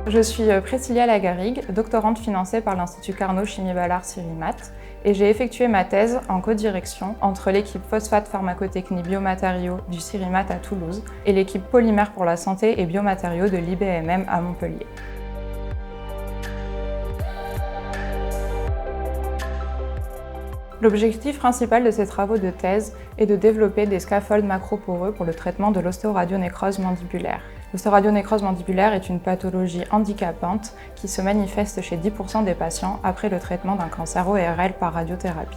Je suis Priscilla Lagarrigue, doctorante financée par l'Institut Carnot Chimie Ballard Cirimat, et j'ai effectué ma thèse en codirection entre l'équipe phosphate pharmacotechnie biomatériaux du Cirimat à Toulouse et l'équipe polymère pour la santé et biomatériaux de l'IBMM à Montpellier. L'objectif principal de ces travaux de thèse est de développer des scapholds macroporeux pour le traitement de l'ostéoradionécrose mandibulaire. L'ostéoradionécrose mandibulaire est une pathologie handicapante qui se manifeste chez 10% des patients après le traitement d'un cancer ORL par radiothérapie.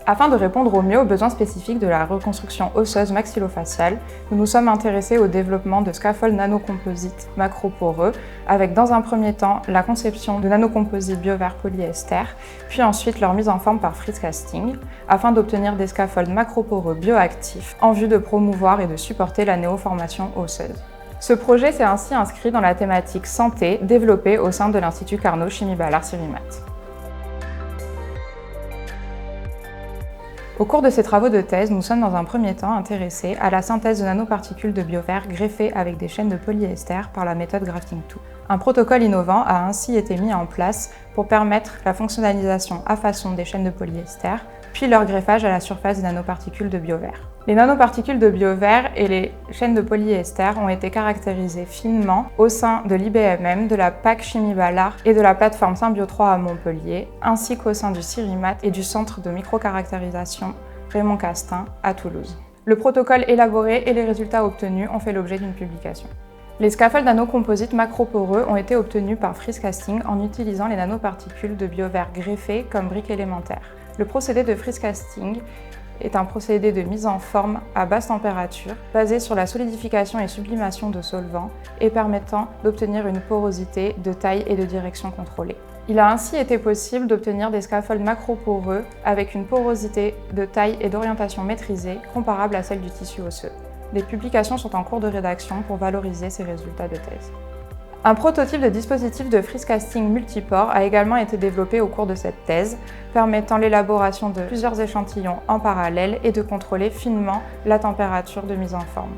Afin de répondre au mieux aux besoins spécifiques de la reconstruction osseuse maxillofaciale, nous nous sommes intéressés au développement de scapholds nanocomposites macroporeux, avec dans un premier temps la conception de nanocomposites biovert polyester, puis ensuite leur mise en forme par freeze casting, afin d'obtenir des scapholds macroporeux bioactifs en vue de promouvoir et de supporter la néoformation osseuse. Ce projet s'est ainsi inscrit dans la thématique santé développée au sein de l'Institut Carnot Chimie Ballard Cirimat. Au cours de ces travaux de thèse, nous sommes dans un premier temps intéressés à la synthèse de nanoparticules de biovert greffées avec des chaînes de polyester par la méthode Grafting2. Un protocole innovant a ainsi été mis en place pour permettre la fonctionnalisation à façon des chaînes de polyester, puis leur greffage à la surface des nanoparticules de biovert. Les nanoparticules de biovert et les chaînes de polyester ont été caractérisées finement au sein de l'IBMM, de la PAC Chimie Ballard et de la plateforme Symbio 3 à Montpellier, ainsi qu'au sein du Cirimat et du centre de microcaractérisation Raymond Castin à Toulouse. Le protocole élaboré et les résultats obtenus ont fait l'objet d'une publication. Les scapholds nanocomposites macroporeux ont été obtenus par freeze casting en utilisant les nanoparticules de biovert greffées comme briques élémentaires. Le procédé de freeze casting est un procédé de mise en forme à basse température basé sur la solidification et sublimation de solvants et permettant d'obtenir une porosité de taille et de direction contrôlée. Il a ainsi été possible d'obtenir des scapholds macroporeux avec une porosité de taille et d'orientation maîtrisée comparable à celle du tissu osseux. Des publications sont en cours de rédaction pour valoriser ces résultats de thèse. Un prototype de dispositif de freeze casting multiport a également été développé au cours de cette thèse, permettant l'élaboration de plusieurs échantillons en parallèle et de contrôler finement la température de mise en forme.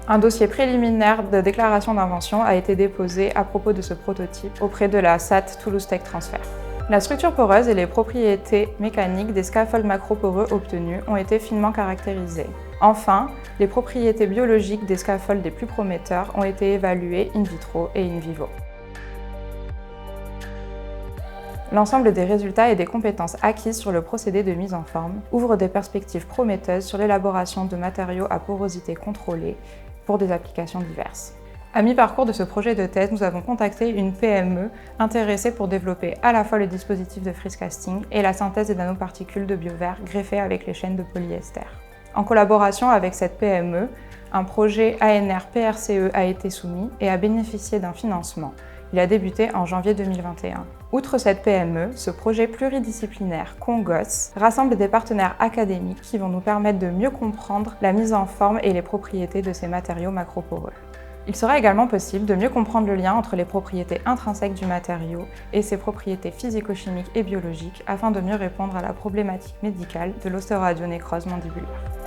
Un dossier préliminaire de déclaration d'invention a été déposé à propos de ce prototype auprès de la SAT Toulouse Tech Transfer. La structure poreuse et les propriétés mécaniques des scapholds macroporeux obtenus ont été finement caractérisées. Enfin, les propriétés biologiques des scapholds les plus prometteurs ont été évaluées in vitro et in vivo. L'ensemble des résultats et des compétences acquises sur le procédé de mise en forme ouvre des perspectives prometteuses sur l'élaboration de matériaux à porosité contrôlée pour des applications diverses. À mi-parcours de ce projet de thèse, nous avons contacté une PME intéressée pour développer à la fois le dispositif de freeze casting et la synthèse des nanoparticules de biovert greffées avec les chaînes de polyester. En collaboration avec cette PME, un projet ANR-PRCE a été soumis et a bénéficié d'un financement. Il a débuté en janvier 2021. Outre cette PME, ce projet pluridisciplinaire CONGOS rassemble des partenaires académiques qui vont nous permettre de mieux comprendre la mise en forme et les propriétés de ces matériaux macroporeux. Il sera également possible de mieux comprendre le lien entre les propriétés intrinsèques du matériau et ses propriétés physico-chimiques et biologiques afin de mieux répondre à la problématique médicale de l'ostéoradionécrose mandibulaire.